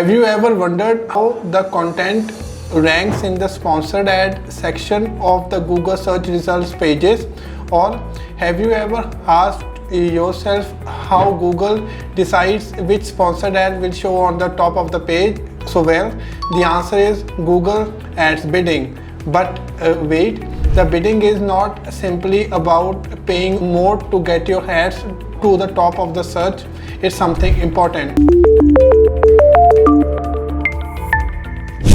Have you ever wondered how the content ranks in the sponsored ad section of the Google search results pages? Or have you ever asked yourself how Google decides which sponsored ad will show on the top of the page? So well, the answer is Google Ads Bidding. But wait, the bidding is not simply about paying more to get your ads to the top of the search. It's something important.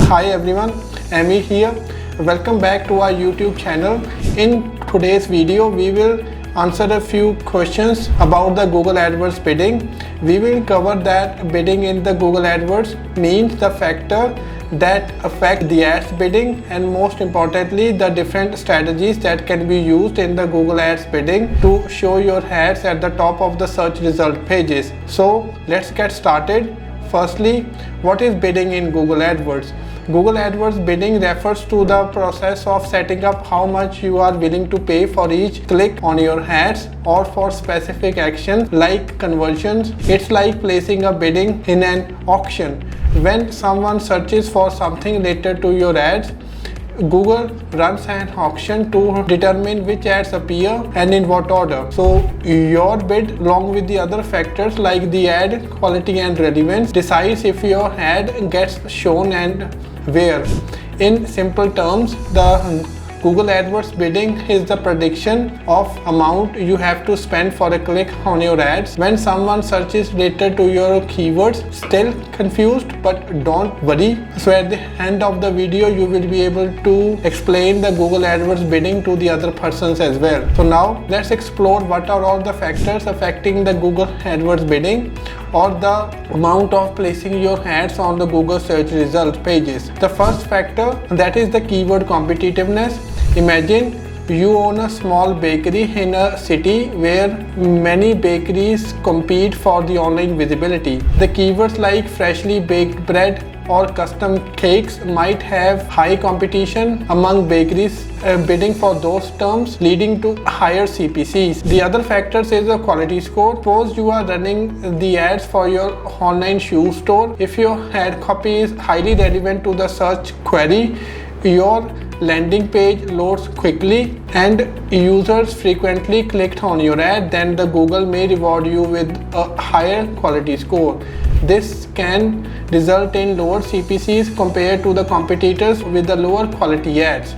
Hi everyone, Amy here. Welcome back to our YouTube channel. In today's video, we will answer a few questions about the Google AdWords bidding. We will cover that bidding in the Google AdWords means the factor that affect the ads bidding, and most importantly the different strategies that can be used in the Google Ads bidding to show your ads at the top of the search result pages. So let's get started. Firstly, what is bidding in Google AdWords? Google AdWords bidding refers to the process of setting up how much you are willing to pay for each click on your ads or for specific action like conversions. It's like placing a bidding in an auction. When someone searches for something related to your ads, Google runs an auction to determine which ads appear and in what order. So your bid, along with the other factors like the ad quality and relevance, decides if your ad gets shown and where. In simple terms, the Google AdWords bidding is the prediction of amount you have to spend for a click on your ads. When someone searches related to your keywords, still confused, but don't worry. So at the end of the video, you will be able to explain the Google AdWords bidding to the other persons as well. So now let's explore what are all the factors affecting the Google AdWords bidding or the amount of placing your ads on the Google search result pages. The first factor, that is the keyword competitiveness. Imagine you own a small bakery in a city where many bakeries compete for the online visibility. The keywords like freshly baked bread or custom cakes might have high competition among bakeries bidding for those terms, leading to higher CPCs. The other factors is the quality score. Suppose you are running the ads for your online shoe store. If your ad copy is highly relevant to the search query, your landing page loads quickly and users frequently clicked on your ad, then the Google may reward you with a higher quality score. This can result in lower CPCs compared to the competitors with the lower quality ads.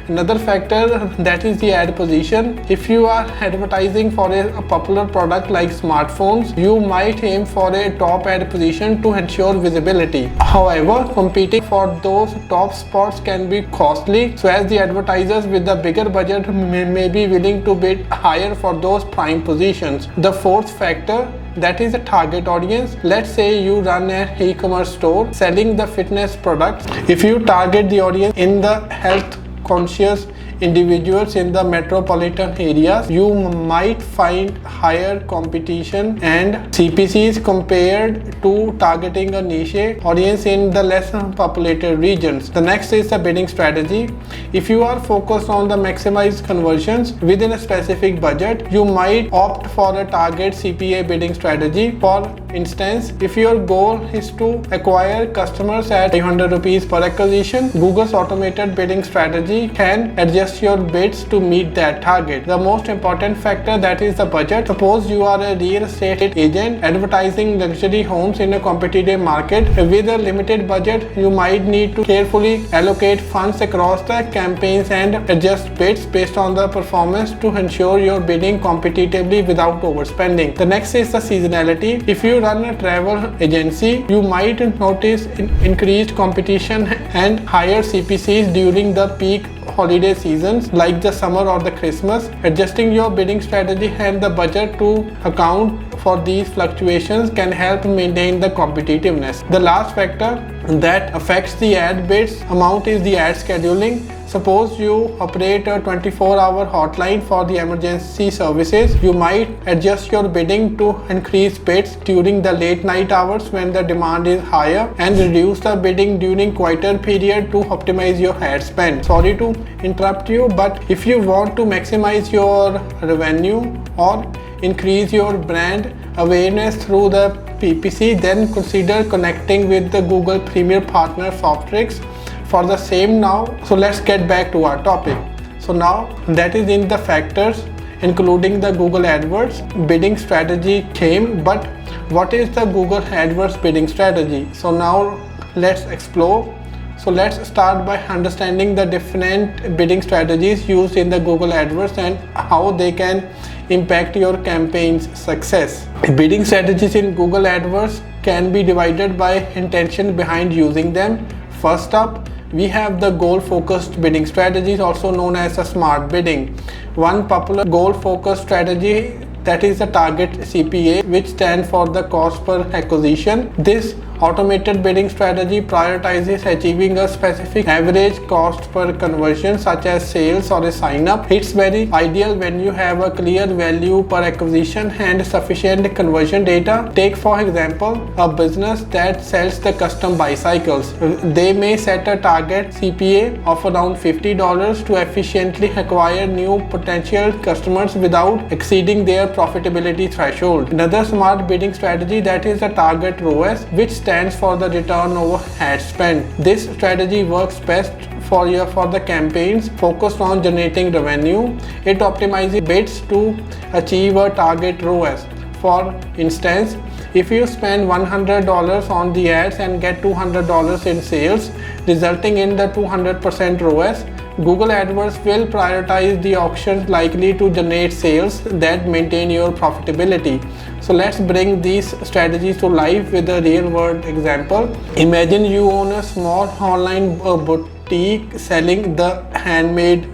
Another factor, that is the ad position. If you are advertising for a popular product like smartphones, you might aim for a top ad position to ensure visibility. However, competing for those top spots can be costly, so as the advertisers with the bigger budget may be willing to bid higher for those prime positions. The fourth factor, that is the target audience. Let's say you run an e-commerce store selling the fitness products. If you target the audience in the health conscious individuals in the metropolitan areas, you might find higher competition and CPCs compared to targeting a niche audience in the less populated regions. The next is the bidding strategy. If you are focused on the maximized conversions within a specific budget, you might opt for a target CPA bidding strategy. For instance, if your goal is to acquire customers at 500 rupees per acquisition, Google's automated bidding strategy can adjust your bids to meet that target. The most important factor, that is the budget. Suppose you are a real estate agent advertising luxury homes in a competitive market. With a limited budget, you might need to carefully allocate funds across the campaigns and adjust bids based on the performance to ensure you're bidding competitively without overspending. The next is the seasonality. If you run a travel agency, you might notice increased competition and higher CPCs during the peak holiday seasons like the summer or the Christmas. Adjusting your bidding strategy and the budget to account for these fluctuations can help maintain the competitiveness. The last factor that affects the ad bids amount is the ad scheduling. Suppose you operate a 24-hour hotline for the emergency services. You might adjust your bidding to increase bids during the late night hours when the demand is higher and reduce the bidding during quieter period to optimize your ad spend. Sorry to interrupt you, but if you want to maximize your revenue or increase your brand awareness through the PPC, then consider connecting with the Google Premier partner Softtrix for the same now. So let's get back to our topic. So now that is in the factors including the Google AdWords bidding strategy came, but what is the Google AdWords bidding strategy? So now let's explore. So let's start by understanding the different bidding strategies used in the Google AdWords and how they can impact your campaign's success. Bidding strategies in Google AdWords can be divided by intention behind using them. First up, we have the goal-focused bidding strategies, also known as a smart bidding. One popular goal-focused strategy, that is the target CPA, which stands for the cost per acquisition. This automated bidding strategy prioritizes achieving a specific average cost per conversion, such as sales or a sign up. It's very ideal when you have a clear value per acquisition and sufficient conversion data. Take for example a business that sells the custom bicycles. They may set a target CPA of around $50 to efficiently acquire new potential customers without exceeding their profitability threshold. Another smart bidding strategy, that is the target RoAS, which stands for the return over ad spend. This strategy works best for the campaigns focused on generating revenue. It optimizes bids to achieve a target RoAS. For instance, if you spend $100 on the ads and get $200 in sales, resulting in the 200% RoAS, Google AdWords will prioritize the auctions likely to generate sales that maintain your profitability. So let's bring these strategies to life with a real world example. Imagine you own a small online boutique selling the handmade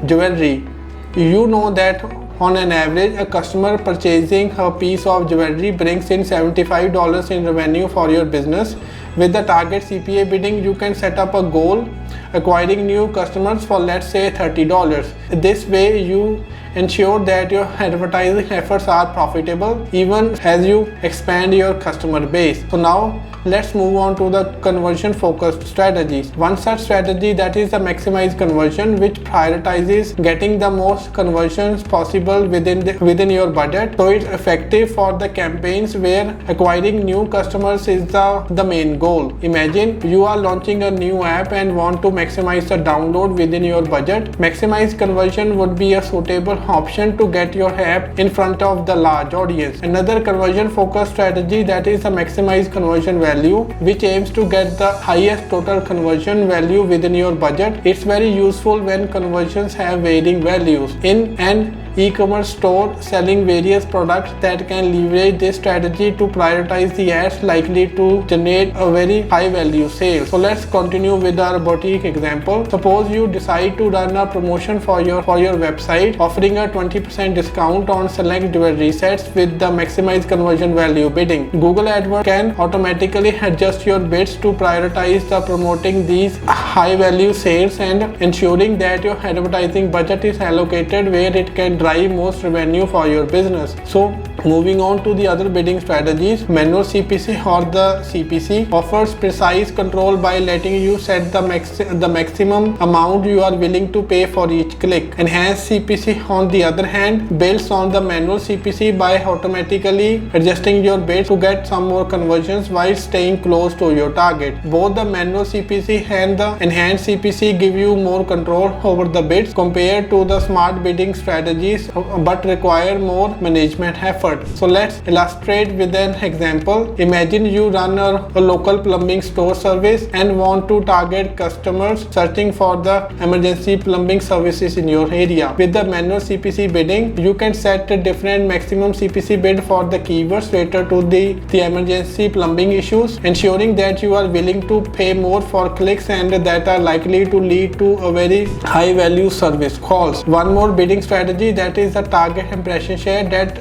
jewelry. You know that on an average, a customer purchasing a piece of jewelry brings in $75 in revenue for your business. With the target CPA bidding, you can set up a goal acquiring new customers for, let's say, $30. This way you ensure that your advertising efforts are profitable even as you expand your customer base. So now let's move on to the conversion focused strategies. One such strategy, that is the maximize conversion, which prioritizes getting the most conversions possible within your budget. So it's effective for the campaigns where acquiring new customers is the main goal. Imagine you are launching a new app and want to maximize the download within your budget. Maximize conversion would be a suitable option to get your app in front of the large audience. Another conversion focused strategy, that is the maximize conversion value, which aims to get the highest total conversion value within your budget. It's very useful when conversions have varying values. In an e-commerce store selling various products, that can leverage this strategy to prioritize the ads likely to generate a very high value sale. So let's continue with our boutique example. Suppose you decide to run a promotion for your website, offering a 20% discount on select jewelry sets with the maximize conversion value bidding. Google AdWords can automatically adjust your bids to prioritize the promoting these high value sales and ensuring that your advertising budget is allocated where it can drive most revenue for your business. So moving on to the other bidding strategies, manual CPC or the CPC offers precise control by letting you set the maximum amount you are willing to pay for each click. Enhanced CPC, on the other hand, builds on the manual CPC by automatically adjusting your bids to get some more conversions while staying close to your target. Both the manual CPC and the enhanced CPC give you more control over the bids compared to the smart bidding strategies, but require more management effort. So let's illustrate with an example. Imagine you run a local plumbing store service and want to target customers searching for the emergency plumbing services in your area. With the manual CPC bidding, you can set a different maximum CPC bid for the keywords related to the emergency plumbing issues, ensuring that you are willing to pay more for clicks and that are likely to lead to a very high value service calls. One more bidding strategy, that is the target impression share, that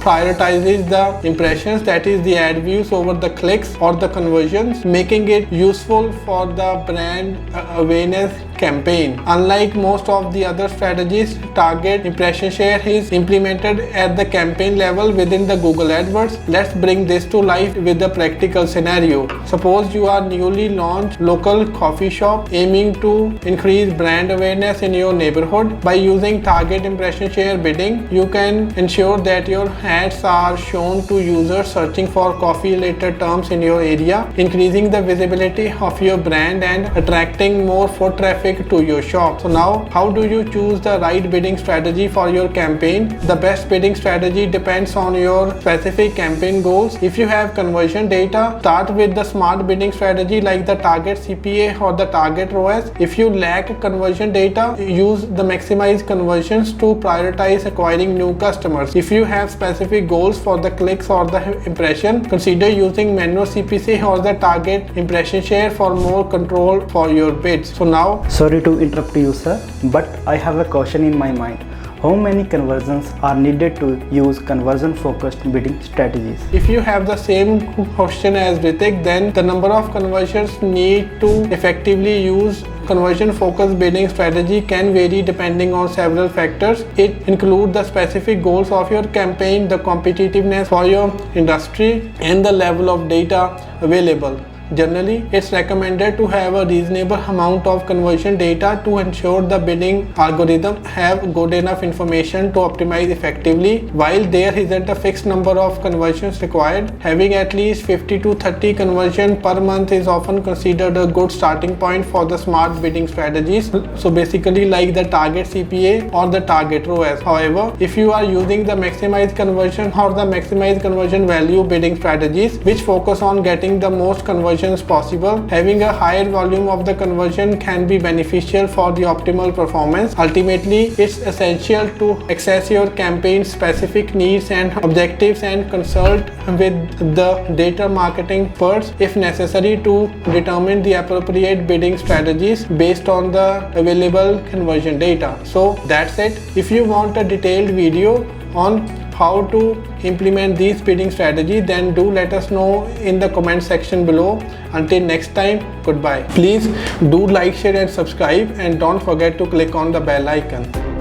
prioritizes the impressions, that is the ad views, over the clicks or the conversions, making it useful for the brand awareness campaign. Unlike most of the other strategies, target impression share is implemented at the campaign level within the Google AdWords. Let's bring this to life with a practical scenario. Suppose you are newly launched local coffee shop aiming to increase brand awareness in your neighborhood. By using target impression share bidding, you can ensure that your ads are shown to users searching for coffee related terms in your area, increasing the visibility of your brand and attracting more foot traffic to your shop. So now, how do you choose the right bidding strategy for your campaign? The best bidding strategy depends on your specific campaign goals. If you have conversion data, start with the smart bidding strategy like the target CPA or the target RoAS. If you lack conversion data, use the maximize conversions to prioritize acquiring new customers. If you have specific goals for the clicks or the impression, consider using manual CPC or the target impression share for more control for your bids. So now, sorry to interrupt you, sir, but I have a question in my mind. How many conversions are needed to use conversion focused bidding strategies? if you have the same question as Ritik, then the number of conversions need to effectively use conversion focused bidding strategy can vary depending on several factors. It includes the specific goals of your campaign, the competitiveness for your industry, and the level of data available. Generally, it's recommended to have a reasonable amount of conversion data to ensure the bidding algorithm have good enough information to optimize effectively. While there isn't a fixed number of conversions required, having at least 50 to 30 conversions per month is often considered a good starting point for the smart bidding strategies. So basically like the target CPA or the target RoAS. However, if you are using the maximize conversion or the maximize conversion value bidding strategies, which focus on getting the most conversions possible, having a higher volume of the conversion can be beneficial for the optimal performance. Ultimately, it's essential to assess your campaign's specific needs and objectives and consult with the data marketing experts if necessary to determine the appropriate bidding strategies based on the available conversion data. So that's it. If you want a detailed video on how to implement these bidding strategies, then do let us know in the comment section below. Until next time, goodbye. Please do like, share and subscribe, and don't forget to click on the bell icon.